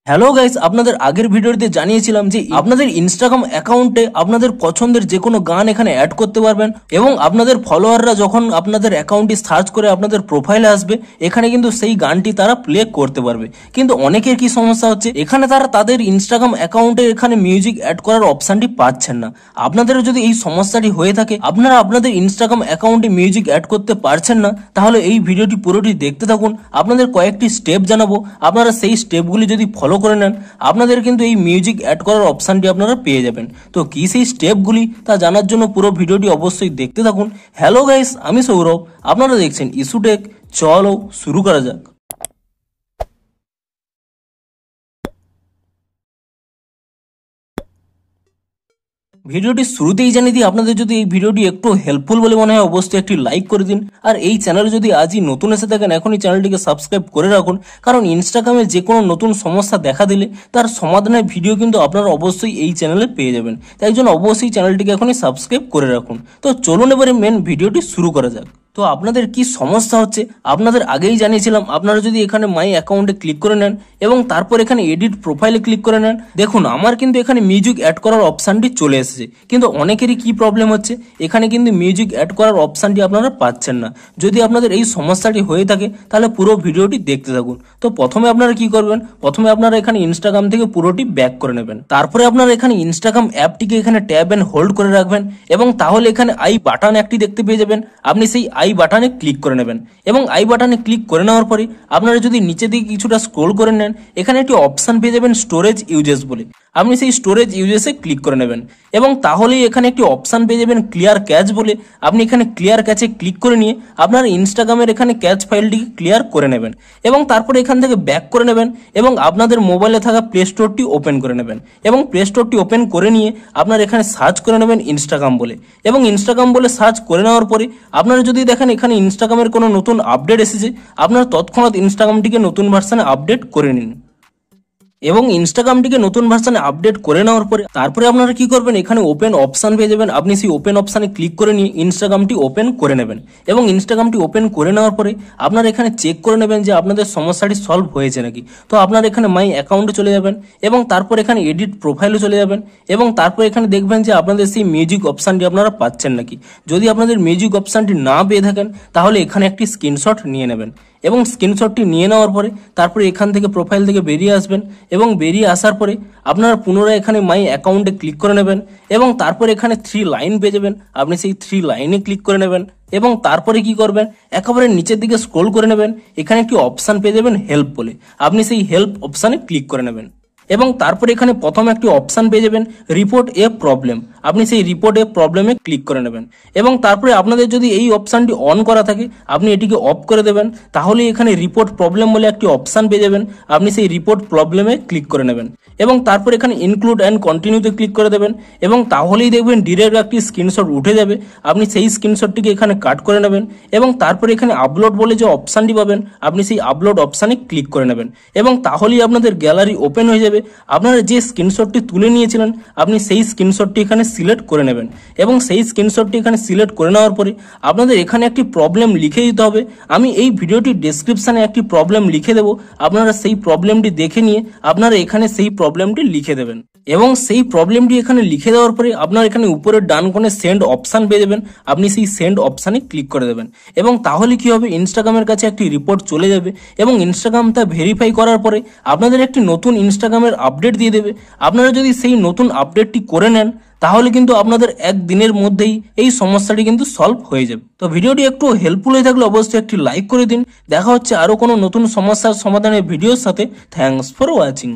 Hello guys, আপনাদের আগের ভিডিওতে জানিয়েছিলাম যে আপনাদের ইনস্টাগ্রাম অ্যাকাউন্টে আপনাদের পছন্দের যে কোনো গান এখানে অ্যাড করতে পারবেন এবং আপনাদের ফলোয়াররা যখন আপনাদের অ্যাকাউন্টটি সার্চ করে আপনাদের প্রোফাইলে আসবে, এখানে কিন্তু সেই গানটি তারা প্লে করতে পারবে। কিন্তু অনেকের কি সমস্যা হচ্ছে, এখানে তারা তাদের ইনস্টাগ্রাম অ্যাকাউন্টে এখানে মিউজিক অ্যাড করার অপশনটি পাচ্ছেন না। আপনাদেরও যদি এই সমস্যাটি হয়ে থাকে, আপনারা আপনাদের ইনস্টাগ্রাম অ্যাকাউন্টে মিউজিক অ্যাড করতে পারছেন না, তাহলে এই ভিডিওটি পুরোটি দেখতে থাকুন। আপনাদের কয়েকটি স্টেপ জানাবো, আপনারা সেই স্টেপগুলি যদি ফলো করে নেন, আপনাদের কিন্তু এই মিউজিক অ্যাড করার অপশনটি আপনারা পেয়ে যাবেন। তো কি সেই স্টেপগুলি তা জানার জন্য পুরো ভিডিওটি অবশ্যই দেখতে থাকুন। হ্যালো গাইস, আমি সৌরভ, আপনারা দেখছেন ইস্যুটেক। চলো শুরু করা যাক। ভিডিওটি শুরুতেই জানিয়ে দিই, আপনাদের যদি এই ভিডিওটি একটু হেল্পফুল বলে মনে হয় অবশ্যই একটি লাইক করে দিন। আর এই চ্যানেলে যদি আজই নতুন এসে থাকেন, এখনই চ্যানেলটিকে সাবস্ক্রাইব করে রাখুন, কারণ ইনস্টাগ্রামে যে কোনো নতুন সমস্যা দেখা দিলে তার সমাধানের ভিডিও কিন্তু আপনারা অবশ্যই এই চ্যানেলে পেয়ে যাবেন। তাই জন্য অবশ্যই চ্যানেলটিকে এখনই সাবস্ক্রাইব করে রাখুন। তো চলুন এবারে মেন ভিডিওটি শুরু করা যাক। তো আপনাদের কি সমস্যা হচ্ছে আপনাদের আগেই জানিয়েছিলাম। আপনারা যদি এখানে মাই অ্যাকাউন্টে ক্লিক করে নেন এবং তারপর এখানে এডিট প্রোফাইলে ক্লিক করে নেন, দেখুন আমার কিন্তু এখানে মিউজিক অ্যাড করার অপশানটি চলে এসেছে। কিন্তু অনেকেরই কি প্রবলেম হচ্ছে, এখানে কিন্তু মিউজিক অ্যাড করার অপশানটি আপনারা পাচ্ছেন না। যদি আপনাদের এই সমস্যাটি হয়ে থাকে তাহলে পুরো ভিডিওটি দেখতে থাকুন। তো প্রথমে আপনারা কি করবেন, প্রথমে আপনারা এখানে ইনস্টাগ্রাম থেকে পুরোটি ব্যাক করে নেবেন। তারপরে আপনারা এখানে ইনস্টাগ্রাম অ্যাপটিকে এখানে ট্যাব এন্ড হোল্ড করে রাখবেন এবং তাহলে এখানে আই বাটন একটি দেখতে পেয়ে যাবেন। আপনি সেই আই বাটনে ক্লিক করে নেবেন এবং আই বাটনে ক্লিক করে নেওয়ার পরে আপনারা যদি নিচের দিকে কিছুটা স্ক্রল করে নেন, এখানে একটি অপশন পেয়ে যাবেন স্টোরেজ ইউজেস বলে। আপনি সেই স্টোরেজ ইউজেসে ক্লিক করে নেবেন এবং তাহলেই এখানে একটি অপশন পেয়ে যাবেন ক্লিয়ার ক্যাচ বলে। আপনি এখানে ক্লিয়ার ক্যাচে ক্লিক করে নিয়ে আপনার ইনস্টাগ্রামের এখানে ক্যাচ ফাইলটিকে ক্লিয়ার করে নেবেন এবং তারপরে এখান থেকে ব্যাক করে নেবেন এবং আপনাদের মোবাইলে থাকা প্লে স্টোরটি ওপেন করে নেবেন এবং প্লে স্টোরটি ওপেন করে নিয়ে আপনার এখানে সার্চ করে নেবেন ইনস্টাগ্রাম বলে এবং ইনস্টাগ্রাম বলে সার্চ করে নেওয়ার পরে আপনারা যদি দেখেন এখানে ইনস্টাগ্রামের কোনো নতুন আপডেট এসেছে, আপনারা তৎক্ষণাৎ ইনস্টাগ্রামটিকে নতুন ভার্সনে আপডেট করে নিন এবং ইনস্টাগ্রামটিকে নতুন ভার্সনে আপডেট করে নেওয়ার পরে তারপরে আপনারা কি করবেন, এখানে ওপেন অপশন পেয়ে যাবেন। আপনি সেই ওপেন অপশানে ক্লিক করে নিয়ে ইনস্টাগ্রামটি ওপেন করে নেবেন এবং ইনস্টাগ্রামটি ওপেন করে নেওয়ার পরে আপনারা এখানে চেক করে নেবেন যে আপনাদের সমস্যাটি সলভ হয়েছে নাকি। তো আপনারা এখানে মাই অ্যাকাউন্টে চলে যাবেন এবং তারপর এখানে এডিট প্রোফাইলে চলে যাবেন এবং তারপর এখানে দেখবেন যে আপনাদের সেই মিউজিক অপশানটি আপনারা পাচ্ছেন নাকি। যদি আপনাদের মিউজিক অপশানটি না পেয়ে থাকেন তাহলে এখানে একটি স্ক্রিনশট নিয়ে নেবেন এবং স্ক্রিনশটটি নিয়ে নেওয়ার পরে তারপরে এখান থেকে প্রোফাইল থেকে বেরিয়ে আসবেন এবং বেরিয়ে আসার পরে আপনারা পুনরায় এখানে মাই অ্যাকাউন্টে ক্লিক করে নেবেন এবং তারপরে এখানে 3 লাইন পেয়ে যাবেন। আপনি সেই 3 লাইনে ক্লিক করে নেবেন এবং তারপরে কি করবেন, একেবারে নিচের দিকে স্ক্রল করে নেবেন, এখানে একটি অপশান পেয়ে যাবেন হেল্প বলে। আপনি সেই হেল্প অপশানে ক্লিক করে নেবেন এবং তারপরে এখানে প্রথম একটি অপশান পেয়ে যাবেন রিপোর্ট এ প্রবলেম। আপনি সেই রিপোর্ট এ প্রবলেমে ক্লিক করে নেবেন এবং তারপরে আপনাদের যদি এই অপশানটি অন করা থাকে আপনি এটিকে অফ করে দেবেন, তাহলে এখানে রিপোর্ট প্রবলেম বলে একটি অপশান পেয়ে যাবেন। আপনি সেই রিপোর্ট প্রবলেমে ক্লিক করে নেবেন এবং তারপর এখানে ইনক্লুড অ্যান্ড কন্টিনিউতে ক্লিক করে দেবেন এবং তাহলেই দেখবেন ডিরেক্ট একটি স্ক্রিনশট উঠে যাবে। আপনি সেই স্ক্রিনশটটিকে এখানে কাট করে নেবেন এবং তারপরে এখানে আপলোড বলে যে অপশানটি পাবেন, আপনি সেই আপলোড অপশানে ক্লিক করে নেবেন এবং তাহলেই আপনাদের গ্যালারি ওপেন হয়ে যাবে। আপনারা যে স্ক্রিনশটটি তুলে নিয়েছিলেন আপনি সেই স্ক্রিনশটটি এখানে সিলেক্ট করে নেবেন এবং সেই স্ক্রিনশটটি এখানে সিলেক্ট করে নেওয়ার পরে আপনাদের এখানে একটি প্রবলেম লিখে দিতে হবে। আমি এই ভিডিওটির ডেসক্রিপশানে একটি প্রবলেম লিখে দেবো, আপনারা সেই প্রবলেমটি দেখে নিয়ে আপনারা এখানে সেই প্রবলেমটি লিখে দেবেন এবং সেই প্রবলেমটি এখানে লিখে দেওয়ার পরে আপনার এখানে উপরে ডান কোণে সেন্ড অপশান পেয়ে যাবেন। আপনি সেই সেন্ড অপশানে ক্লিক করে দেবেন এবং তাহলে কি হবে, ইনস্টাগ্রামের কাছে একটি রিপোর্ট চলে যাবে এবং ইনস্টাগ্রাম তা ভেরিফাই করার পরে আপনাদের একটি নতুন ইনস্টাগ্রামের আপডেট দিয়ে দেবে। আপনারা যদি সেই নতুন আপডেটটি করে নেন তাহলে কিন্তু আপনাদের একদিনের মধ্যেই এই সমস্যাটি কিন্তু সলভ হয়ে যাবে। তো ভিডিওটি একটু হেল্পফুল হয়ে থাকলে অবশ্যই একটি লাইক করে দিন। দেখা হচ্ছে আরো কোনো নতুন সমস্যার সমাধানের ভিডিওর সাথে। Thanks for watching.